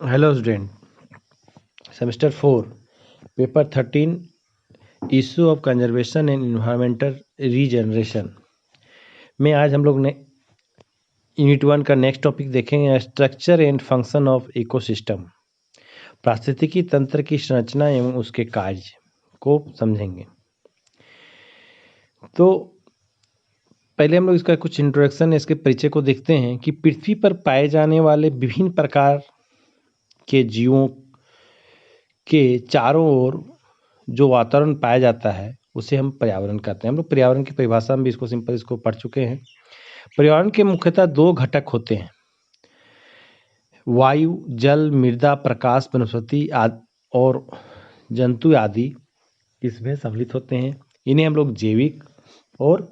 Hello student, semester 4 paper 13 issue of conservation and environmental regeneration में आज हम लोग ने यूनिट 1 का नेक्स्ट टॉपिक देखेंगे। Structure and function of ecosystem, पारिस्थितिकी तंत्र की संरचना एवं उसके कार्य को समझेंगे। तो पहले हम लोग इसका कुछ इंट्रोडक्शन, इसके परिचय को देखते हैं कि पृथ्वी पर पाए जाने वाले विभिन्न प्रकार के जीवों के चारों ओर जो वातावरण पाया जाता है उसे हम पर्यावरण कहते हैं। हम लोग पर्यावरण की परिभाषा में भी इसको पढ़ चुके हैं। पर्यावरण के मुख्यतः दो घटक होते हैं, वायु, जल, मृदा, प्रकाश, वनस्पति और जंतु आदि इसमें सम्मिलित होते हैं। इन्हें हम लोग जैविक और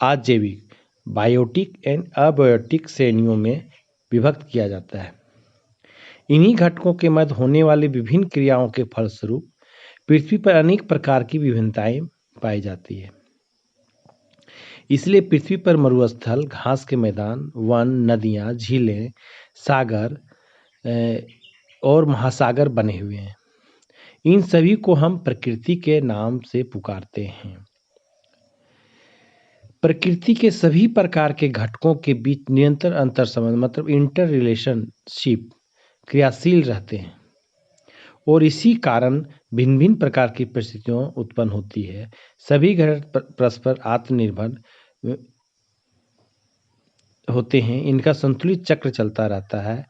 अजैविक, बायोटिक एंड अबायोटिक श्रेणियों में विभक्त किया जाता है। इन्हीं घटकों के मध्य होने वाली विभिन्न क्रियाओं के फलस्वरूप पृथ्वी पर अनेक प्रकार की विभिन्नताएं पाई जाती है। इसलिए पृथ्वी पर मरुस्थल, घास के मैदान, वन, नदियां, झीलें, सागर और महासागर बने हुए हैं। इन सभी को हम प्रकृति के नाम से पुकारते हैं। प्रकृति के सभी प्रकार के घटकों के बीच निरंतर अंतर संबंध मतलब इंटर रिलेशनशिप क्रियाशील रहते हैं और इसी कारण भिन्न भिन्न प्रकार की परिस्थितियां उत्पन्न होती है। सभी घटक परस्पर आत्मनिर्भर होते हैं। इनका संतुलित चक्र चलता रहता है।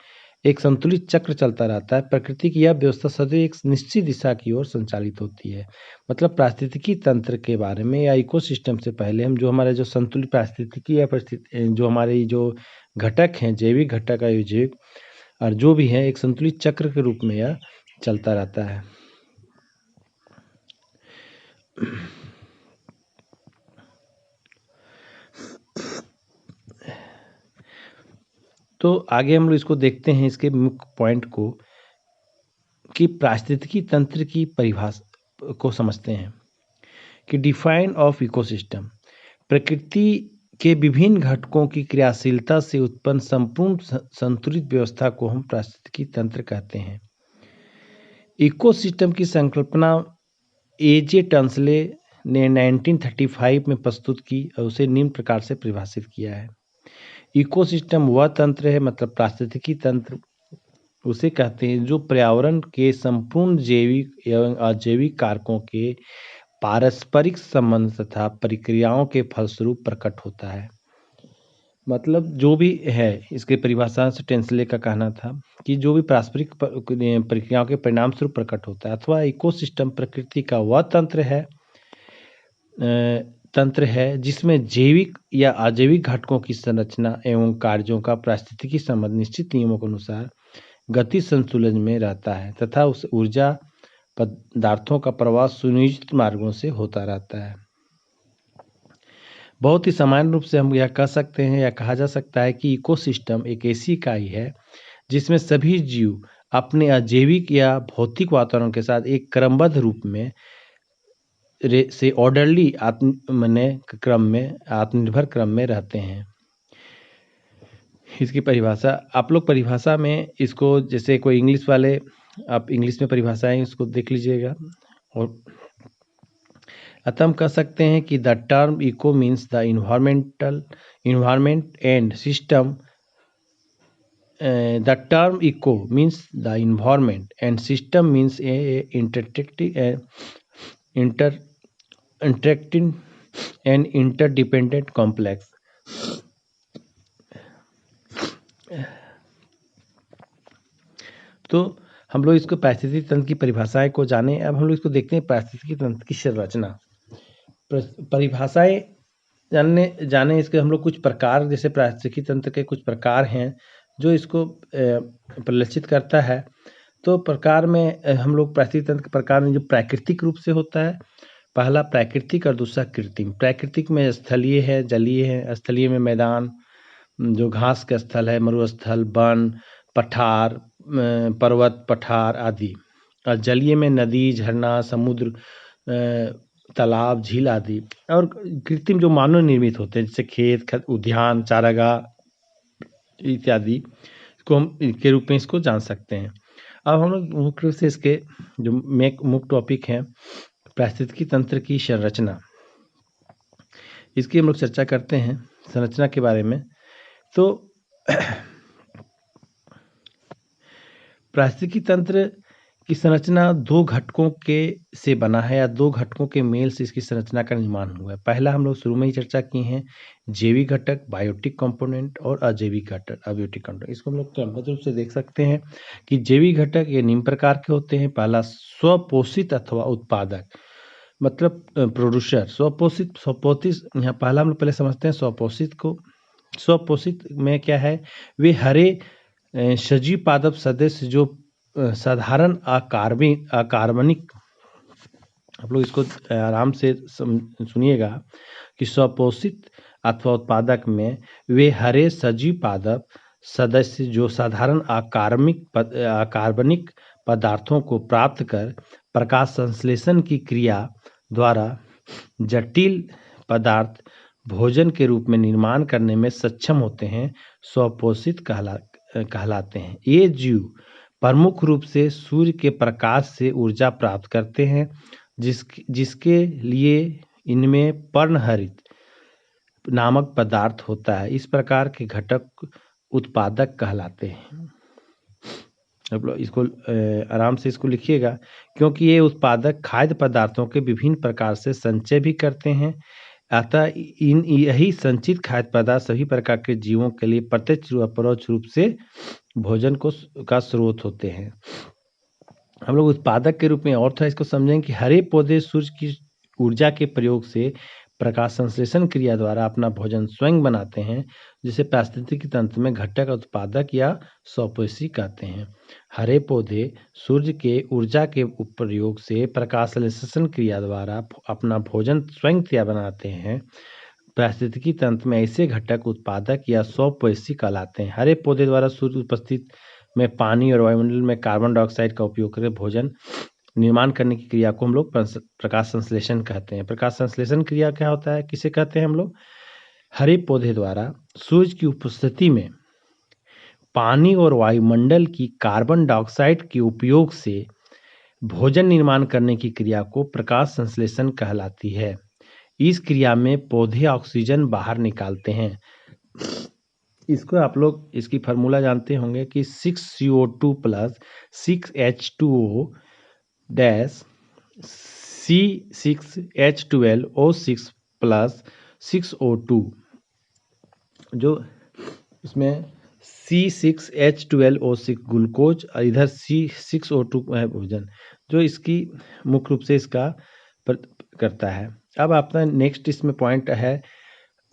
एक संतुलित चक्र चलता रहता है। प्रकृति की यह व्यवस्था सदैव एक निश्चित दिशा की ओर संचालित होती है। मतलब पारिस्थितिकी तंत्र के बारे में या इकोसिस्टम से पहले हम जो हमारे जो संतुलित पारिस्थितिकी या परिस्थिति जो हमारे जो घटक हैं, जैविक घटक, अजैविक और जो भी है, एक संतुलित चक्र के रूप में यह चलता रहता है। तो आगे हम लोग इसको देखते हैं, इसके मुख्य पॉइंट को कि पारिस्थितिकी तंत्र की परिभाषा को समझते हैं कि डिफाइन ऑफ इकोसिस्टम, प्रकृति के विभिन्न घटकों की क्रियाशीलता से उत्पन्न संपूर्ण संतुलित व्यवस्था को हम पारिस्थितिकी तंत्र कहते हैं। इकोसिस्टम की संकल्पना एजे टंसले ने 1935 में प्रस्तुत की और उसे निम्न प्रकार से परिभाषित किया है। इकोसिस्टम वह तंत्र है, मतलब पारिस्थितिकी तंत्र उसे कहते हैं जो पर्यावरण के संपूर्ण जैविक एवं अजैविक कारकों के पारस्परिक संबंध तथा प्रक्रियाओं के फलस्वरूप प्रकट होता है। मतलब जो भी है, इसके परिभाषा से टेंसले का कहना था कि जो भी पारस्परिक प्रक्रियाओं के परिणाम स्वरूप प्रकट होता है, अथवा इकोसिस्टम प्रकृति का वह तंत्र है जिसमें जैविक या अजैविक घटकों की संरचना एवं कार्यों का पारिस्थितिकी संबंध निश्चित नियमों के अनुसार गति संतुलन में रहता है तथा उस ऊर्जा पदार्थों का प्रवाह सुनियोजित मार्गों से होता रहता है। बहुत ही सामान्य रूप से हम यह कह सकते हैं या कहा जा सकता है कि इकोसिस्टम एक ऐसी इकाई है जिसमें सभी जीव अपने अजैविक या भौतिक वातावरण के साथ एक क्रमबद्ध रूप में से ऑर्डरली क्रम में आत्मनिर्भर क्रम में रहते हैं। इसकी परिभाषा आप लोग परिभाषा में इसको, जैसे कोई इंग्लिश वाले, आप इंग्लिश में परिभाषाएं इसको देख लीजिएगा। और अतः हम कह सकते हैं कि the term eco means the environment and system the term eco means the environment and system means a interacting and interdependent complex. तो हम लोग इसको पारिस्थितिकी तंत्र की परिभाषाएं को जाने। अब हम लोग इसको देखते हैं पारिस्थितिकी तंत्र की संरचना। परिभाषाएं जाने इसके हम लोग कुछ प्रकार, जैसे पारिस्थितिकी तंत्र के कुछ प्रकार हैं जो इसको प्रदर्शित करता है। तो प्रकार में हम लोग पारिस्थितिकी तंत्र के प्रकार में जो प्राकृतिक रूप से होता है, पहला प्राकृतिक और दूसरा कृत्रिम। प्राकृतिक में स्थलीय है, जलीय है। स्थलीय में मैदान जो घास का स्थल है, मरुस्थल, वन, पठार, पर्वत, पठार आदि। और जलीय में नदी, झरना, समुद्र, तालाब, झील आदि। और कृत्रिम जो मानव निर्मित होते हैं, जैसे खेत, उद्यान, चारागाह इत्यादि को हम के रूप में इसको जान सकते हैं। अब हम लोग मुख्य रूप से इसके जो मुख्य टॉपिक हैं, पारिस्थितिकी तंत्र की संरचना, इसकी हम लोग चर्चा करते हैं संरचना के बारे में। तो पारिस्थितिकी तंत्र की संरचना दो घटकों के से बना है या दो घटकों के मेल से इसकी संरचना का निर्माण हुआ है। पहला हम लोग शुरू में ही चर्चा की है, जैविक घटक, बायोटिक कंपोनेंट और अजैविक घटक, अबायोटिक कंपोनेंट। इसको हम लोग क्रमबद्ध रूप से देख सकते हैं कि जैविक घटक ये निम्न प्रकार के होते हैं। पहला स्वपोषित अथवा उत्पादक, मतलब प्रोड्यूसर। स्वपोषित यहाँ पहला हम लोग पहले समझते हैं स्वपोषित को। स्वपोषित में क्या है, वे हरे सजीव पादप सदस्य जो साधारण अकार्बनिक, आप लोग इसको आराम से सुनिएगा कि स्वपोषित अथवा उत्पादक में वे हरे सजीव पादप सदस्य जो साधारण अकार्बनिक पदार्थों को प्राप्त कर प्रकाश संश्लेषण की क्रिया द्वारा जटिल पदार्थ भोजन के रूप में निर्माण करने में सक्षम होते हैं, स्वपोषित कहलाते हैं। ये जीव प्रमुख रूप से सूर्य के प्रकाश से ऊर्जा प्राप्त करते हैं, जिसके लिए इनमें पर्णहरित नामक पदार्थ होता है। इस प्रकार के घटक उत्पादक कहलाते हैं। आप लोग इसको आराम से इसको लिखिएगा, क्योंकि ये उत्पादक खाद्य पदार्थों के विभिन्न प्रकार से संचय भी करते हैं। अतः यही संचित खाद्य पदार्थ सभी प्रकार के जीवों के लिए प्रत्यक्ष व परोक्ष रूप से भोजन का स्रोत होते हैं। हम लोग उत्पादक के रूप में और थोड़ा इसको समझेंगे कि हरे पौधे सूर्य की ऊर्जा के प्रयोग से प्रकाश संश्लेषण क्रिया द्वारा अपना भोजन स्वयं बनाते हैं, जिसे पारिस्थितिकी तंत्र में घटक उत्पादक या स्वपोषी कहते हैं। हरे पौधे सूर्य के ऊर्जा के प्रयोग से प्रकाश संश्लेषण क्रिया द्वारा अपना भोजन स्वयं क्रिया बनाते हैं। पारिस्थितिकी तंत्र में ऐसे घटक उत्पादक या स्वपोषी कहलाते हैं। हरे पौधे द्वारा सूर्य उपस्थित में पानी और वायुमंडल में कार्बन डाइऑक्साइड का उपयोग कर भोजन निर्माण करने की क्रिया को हम लोग प्रकाश संश्लेषण कहते हैं। प्रकाश संश्लेषण क्रिया क्या होता है, किसे कहते हैं हम लोग? हरे पौधे द्वारा सूर्य की उपस्थिति में पानी और वायुमंडल की कार्बन डाइऑक्साइड के उपयोग से भोजन निर्माण करने की क्रिया को प्रकाश संश्लेषण कहलाती है। इस क्रिया में पौधे ऑक्सीजन बाहर निकालते हैं। इसको आप लोग इसकी फार्मूला जानते होंगे कि 6CO2 plus 6H2O dash C6H12O6 plus 6O2, जो इसमें C6H12O6 ग्लूकोज और इधर C6O2 है भोजन, जो इसकी मुख्य रूप से इसका करता है। अब आपका नेक्स्ट इसमें पॉइंट है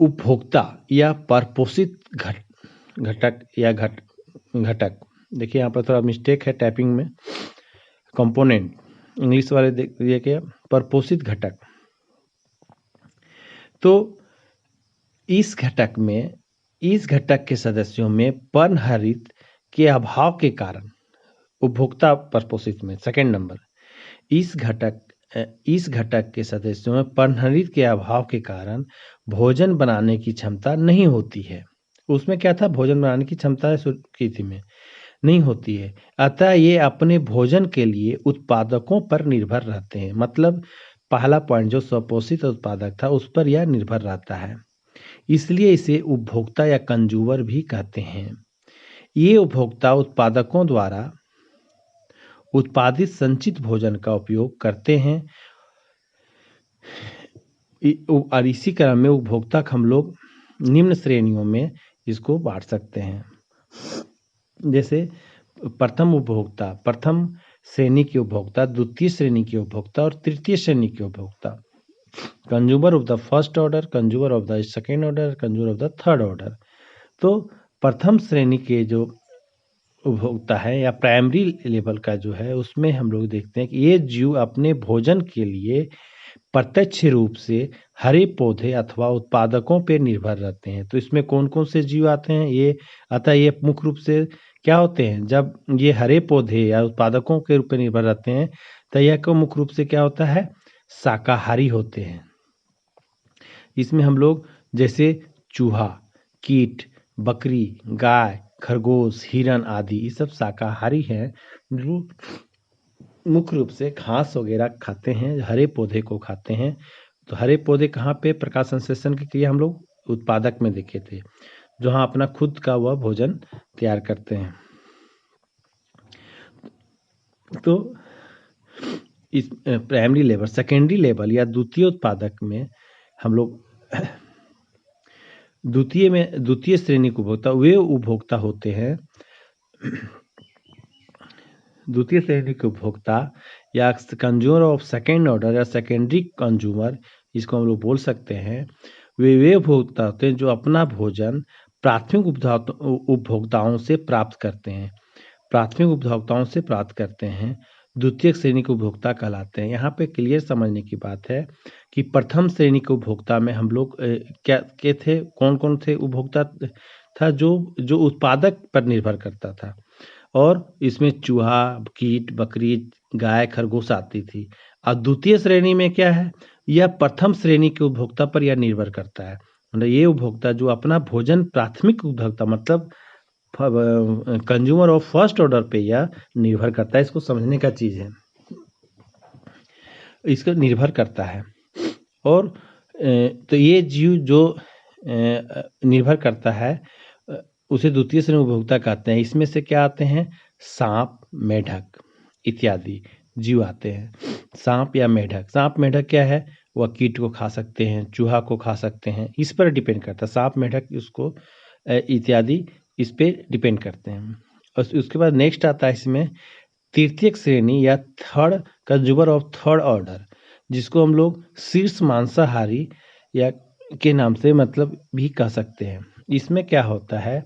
उपभोक्ता या परपोषित घटक या घटक। देखिए यहाँ पर थोड़ा मिस्टेक है टाइपिंग में, कंपोनेंट इंग्लिश वाले देखिए क्या, परपोषित घटक। तो इस घटक के सदस्यों में पर्णहरित के अभाव के कारण उपभोक्ता परपोषित में सेकंड नंबर, इस घटक के सदस्यों में पर्णहरित के अभाव के कारण भोजन बनाने की क्षमता नहीं होती है। उसमें क्या था, भोजन बनाने की क्षमता सूर्य में नहीं होती है। अतः ये अपने भोजन के लिए उत्पादकों पर निर्भर रहते हैं। मतलब पहला पॉइंट जो स्वपोषित उत्पादक था उस पर यह निर्भर रहता है, इसलिए इसे उपभोक्ता या कंज्यूमर भी कहते हैं। ये उपभोक्ता उत्पादकों द्वारा उत्पादित संचित भोजन का उपयोग करते हैं और इसी क्रम में उपभोक्ता हम लोग निम्न श्रेणियों में इसको बांट सकते हैं। जैसे प्रथम श्रेणी के उपभोक्ता, द्वितीय श्रेणी के उपभोक्ता और तृतीय श्रेणी के उपभोक्ता। Consumer of the first order, consumer of the second order, consumer of the third order. तो प्रथम श्रेणी के जो उपभोक्ता है या प्राइमरी लेवल का जो है, उसमें हम लोग देखते हैं कि ये जीव अपने भोजन के लिए प्रत्यक्ष रूप से हरे पौधे अथवा उत्पादकों पर निर्भर रहते हैं। तो इसमें कौन कौन से जीव आते हैं, ये मुख्य रूप से क्या होते हैं, जब ये हरे पौधे या उत्पादकों के रूप में निर्भर रहते हैं तो यह को मुख्य रूप से क्या होता है, शाकाहारी होते हैं। इसमें हम लोग जैसे चूहा, कीट, बकरी, गाय, खरगोश, हिरन आदि ये सब शाकाहारी हैं जो मुख्य रूप से घास वगैरह खाते हैं, हरे पौधे को खाते हैं। तो हरे पौधे कहाँ पे प्रकाश संश्लेषण की क्रिया हम लोग उत्पादक में देखे थे, जहाँ अपना खुद का वह भोजन तैयार करते हैं। तो इस प्राइमरी लेवल, सेकेंडरी लेवल या द्वितीय उत्पादक में हम लोग द्वितीय श्रेणी के उपभोक्ता वे उपभोक्ता होते हैं, द्वितीय श्रेणी के उपभोक्ता या कंज्यूमर ऑफ सेकेंड ऑर्डर या सेकेंडरी कंज्यूमर, इसको हम लोग बोल सकते हैं। वे उपभोक्ता होते हैं जो अपना भोजन प्राथमिक उपभोक्ताओं से प्राप्त करते हैं, प्राथमिक उपभोक्ताओं से प्राप्त करते हैं, द्वितीय श्रेणी के उपभोक्ता कहलाते हैं। यहाँ पे क्लियर समझने की बात है कि प्रथम श्रेणी के उपभोक्ता में हम लोग क्या के थे, कौन कौन थे उपभोक्ता था जो उत्पादक पर निर्भर करता था, और इसमें चूहा, कीट, बकरी, गाय, खरगोश आती थी। और द्वितीय श्रेणी में क्या है, यह प्रथम श्रेणी के उपभोक्ता पर यह निर्भर करता है। मतलब ये उपभोक्ता जो अपना भोजन प्राथमिक उपभोक्ता मतलब कंज्यूमर ऑफ फर्स्ट ऑर्डर पे यह निर्भर करता है। इसको समझने का चीज़ है, इसको निर्भर करता है। और तो ये जीव जो निर्भर करता है उसे द्वितीय श्रेणी उपभोक्ता कहते हैं। इसमें से क्या आते हैं, सांप, मेढक इत्यादि जीव आते हैं। सांप या मेढक, सांप मेढक क्या है, वह कीट को खा सकते हैं, चूहा को खा सकते हैं, इस पर डिपेंड करता है। सांप, मेढक उसको इत्यादि इस पे डिपेंड करते हैं। और उसके बाद नेक्स्ट आता है इसमें तृतीय श्रेणी या third consumer of third order, जिसको हम लोग शीर्ष मांसाहारी या के नाम से मतलब भी कह सकते हैं। इसमें क्या होता है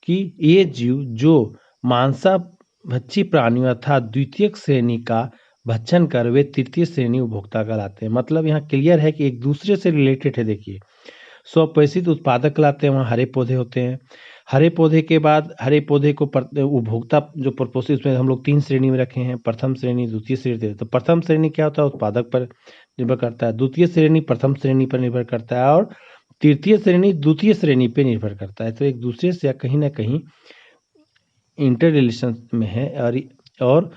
कि ये जीव जो मांसाभक्षी प्राणियों अर्थात द्वितीय श्रेणी का भक्षण कर वे तृतीय श्रेणी उपभोक्ता कहलाते हैं। मतलब यहाँ क्लियर है कि एक दूसरे से रिलेटेड है। देखिए, स्वपोषित उत्पादक कहलाते हैं, वहाँ हरे पौधे होते हैं। हरे पौधे के बाद हरे पौधे को उपभोक्ता जो प्रपोषित, उसमें हम लोग 3 श्रेणी में रखे हैं, प्रथम श्रेणी, द्वितीय श्रेणी। तो प्रथम श्रेणी क्या होता है, उत्पादक पर निर्भर करता है, द्वितीय श्रेणी प्रथम श्रेणी पर निर्भर करता है, और तृतीय श्रेणी द्वितीय श्रेणी पे निर्भर करता है। तो एक दूसरे से कहीं ना कहीं इंटर रिलेशन में है, और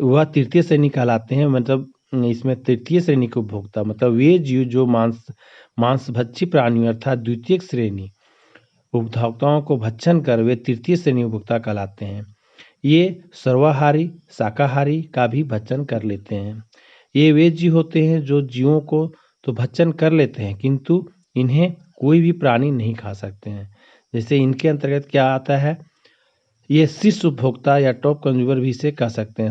वह तृतीय श्रेणी कहलाते हैं। मतलब इसमें तृतीय श्रेणी के उपभोक्ता मतलब वे जीव जो मांसभक्षी प्राणियों अर्थात द्वितीय श्रेणी उपभोक्ताओं को भक्षण कर वे तृतीय श्रेणी उपभोक्ता कहलाते हैं। ये सर्वाहारी, शाकाहारी का भी भक्षण कर लेते हैं। ये वे जीव होते हैं जो जीवों को तो भक्षण कर लेते हैं, किंतु इन्हें कोई भी प्राणी नहीं खा सकते हैं। जैसे इनके अंतर्गत क्या आता है, ये शीर्ष उपभोक्ता या टॉप कंज्यूमर भी इसे कह सकते हैं।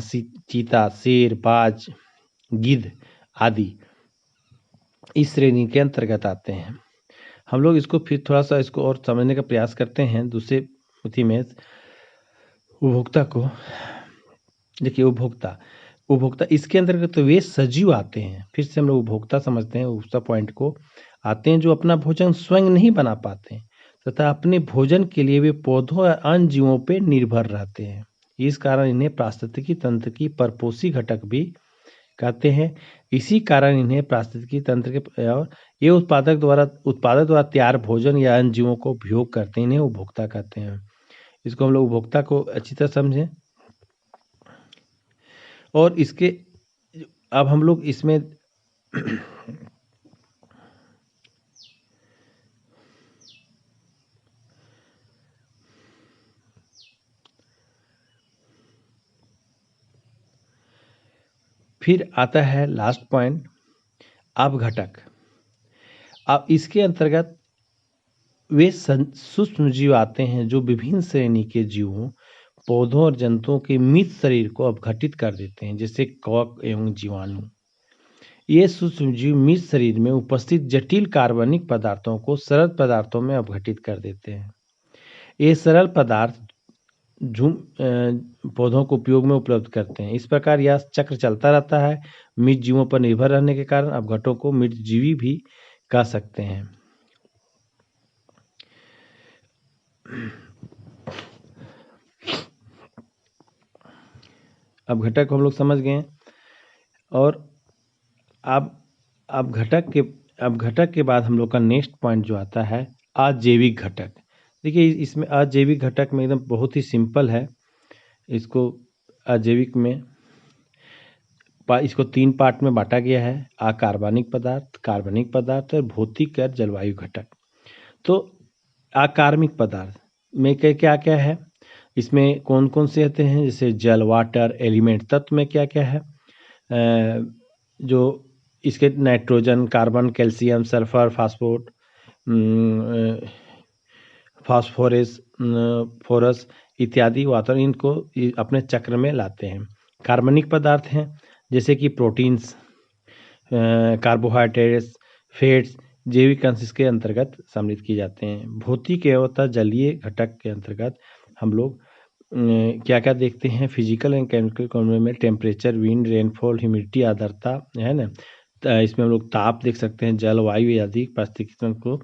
चीता, शेर, बाज, गिद्ध आदि इस श्रेणी के अंतर्गत आते हैं। हम लोग इसको फिर थोड़ा सा इसको और समझने का प्रयास करते हैं दूसरे पुथी में उपभोक्ता को। देखिए, उपभोक्ता इसके अंतर्गत तो वे सजीव आते हैं। फिर से हम लोग उपभोक्ता समझते हैं उस पॉइंट को, आते हैं जो अपना भोजन स्वयं नहीं बना पाते तथा अपने भोजन के लिए वे पौधों या अन्य जीवों पर निर्भर रहते हैं। इस कारण इन्हें पारिस्थितिकी तंत्र की परपोषी घटक भी कहते हैं। इसी कारण इन्हें पारिस्थितिकी तंत्र के और ये उत्पादक द्वारा तैयार भोजन या अन्य जीवों को उपयोग करते हैं, इन्हें उपभोक्ता कहते हैं। इसको हम लोग उपभोक्ता को अच्छी तरह समझें। और इसके अब हम लोग इसमें फिर आता है लास्ट पॉइंट, अपघटक। अब इसके अंतर्गत वे सूक्ष्म जीव आते हैं जो विभिन्न श्रेणी के जीवों, पौधों और जंतुओं के मृत शरीर को अपघटित कर देते हैं, जैसे कवक एवं जीवाणु। ये सूक्ष्म जीव मृत शरीर में उपस्थित जटिल कार्बनिक पदार्थों को सरल पदार्थों में अपघटित कर देते हैं। ये सरल पदार्थ पौधों को उपयोग में उपलब्ध करते हैं। इस प्रकार यह चक्र चलता रहता है। मृत जीवों पर निर्भर रहने के कारण अपघटों को मृत जीवी भी कह सकते हैं। अपघटक हम लोग समझ गए। और अब अपघटक के बाद हम लोग का नेक्स्ट पॉइंट जो आता है अजैविक घटक। देखिए इसमें अजैविक घटक में एकदम बहुत ही सिंपल है। इसको अजैविक में इसको 3 पार्ट में बांटा गया है, अकार्बनिक पदार्थ, कार्बनिक पदार्थ और भौतिक और जलवायु घटक। तो अकार्बनिक पदार्थ में क्या क्या है, इसमें कौन कौन से आते हैं, जैसे जल, वाटर, एलिमेंट। तत्व में क्या क्या है, जो इसके nitrogen, carbon, calcium, sulphur, phosphorus, forces इत्यादि वातावरण इनको अपने चक्र में लाते हैं। कार्बनिक पदार्थ हैं जैसे कि प्रोटीन्स, कार्बोहाइड्रेट्स, फैट्स, जैविक अंश इसके अंतर्गत सम्मिलित किए जाते हैं। भौतिक एवं जलीय घटक के अंतर्गत हम लोग क्या क्या देखते हैं, फिजिकल एंड केमिकल कॉम्पोनेंट में टेम्परेचर, विंड, रेनफॉल, ह्यूमिडिटी, आर्द्रता है ना। इसमें हम लोग ताप देख सकते हैं, जल, वायु आदि पारिस्थितिकी तंत्र को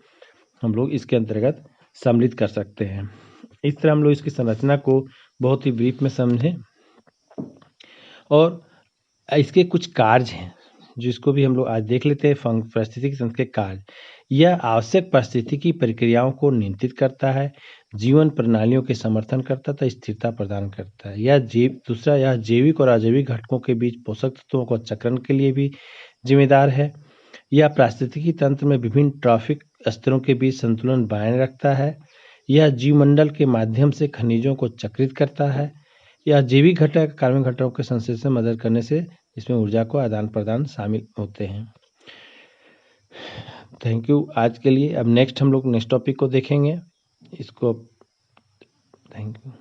हम लोग इसके अंतर्गत सम्मिलित कर सकते हैं। इस तरह हम लोग इसकी संरचना को बहुत ही ब्रीफ में समझें। और इसके कुछ कार्य हैं जिसको भी हम लोग आज देख लेते हैं। पारिस्थितिकी तंत्र के कार्य, यह आवश्यक पारिस्थितिकी प्रक्रियाओं को नियंत्रित करता है, जीवन प्रणालियों के समर्थन करता है, स्थिरता प्रदान करता है। यह जैविक और अजैविक घटकों के बीच पोषक तत्वों को चक्रण के लिए भी जिम्मेदार है। यह पारिस्थितिकी तंत्र में विभिन्न ट्रॉफिक स्तरों के बीच संतुलन बनाए रखता है। यह जीवमंडल के माध्यम से खनिजों को चक्रित करता है। यह जैविक घटक कार्बनिक घटकों के संश्लेषण में मदद करने से इसमें ऊर्जा को आदान प्रदान शामिल होते हैं। थैंक यू आज के लिए। अब नेक्स्ट हम लोग नेक्स्ट टॉपिक को देखेंगे इसको। Thank you.